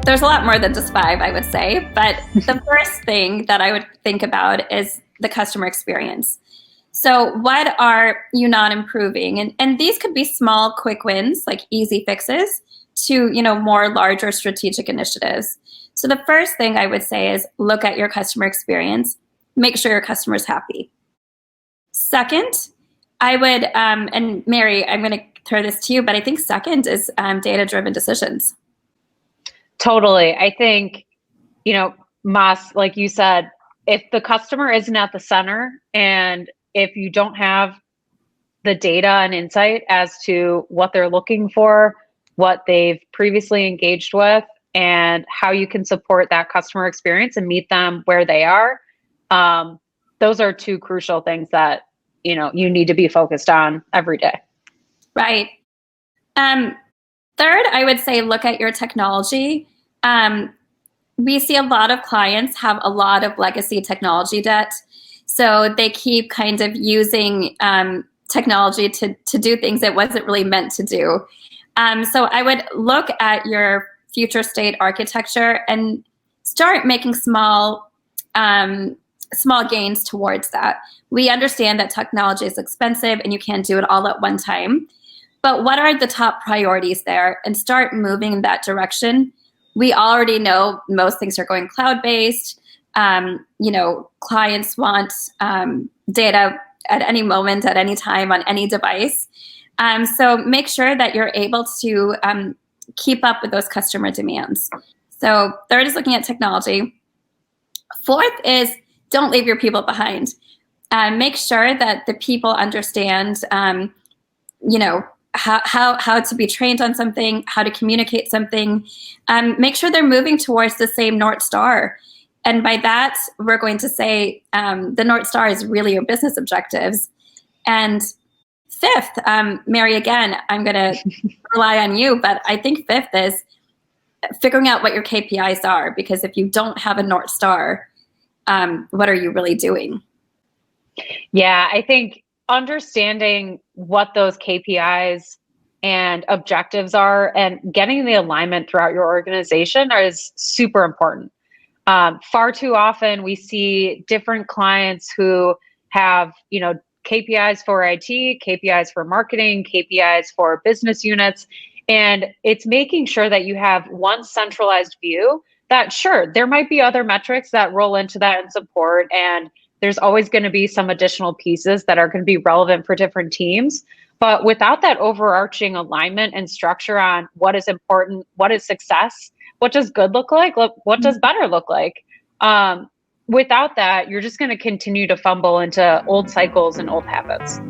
there's a lot more than just five, I would say. But the first thing that I would think about is the customer experience. So what are you not improving? And these could be small, quick wins, like easy fixes, to more larger strategic initiatives. So the first thing I would say is look at your customer experience. Make sure your customer's happy. Second, I would, and Mary, I'm going to throw this to you, but I think second is data-driven decisions. Totally. I think, Mas, like you said, if the customer isn't at the center and if you don't have the data and insight as to what they're looking for, what they've previously engaged with, and how you can support that customer experience and meet them where they are, those are two crucial things that you need to be focused on every day. Right. Third, I would say look at your technology. We see a lot of clients have a lot of legacy technology debt. So they keep kind of using technology to do things it wasn't really meant to do. So I would look at your future state architecture and start making small gains towards that. We understand that technology is expensive and you can't do it all at one time. But what are the top priorities there? And start moving in that direction. We already know most things are going cloud-based. Clients want data at any moment, at any time, on any device. So make sure that you're able to keep up with those customer demands. So third is looking at technology. Fourth is don't leave your people behind. Make sure that the people understand, how to be trained on something, how to communicate something. Make sure they're moving towards the same North Star. And by that, we're going to say the North Star is really your business objectives. And fifth, Mary, again, I'm going to rely on you, but I think fifth is figuring out what your KPIs are, because if you don't have a North Star, what are you really doing? Yeah, I think understanding what those KPIs and objectives are and getting the alignment throughout your organization is super important. Far too often we see different clients who have, KPIs for IT, KPIs for marketing, KPIs for business units. And it's making sure that you have one centralized view that, sure, there might be other metrics that roll into that and support. And there's always going to be some additional pieces that are going to be relevant for different teams. But without that overarching alignment and structure on what is important, what is success, what does good look like, what does better look like? Without that, you're just going to continue to fumble into old cycles and old habits.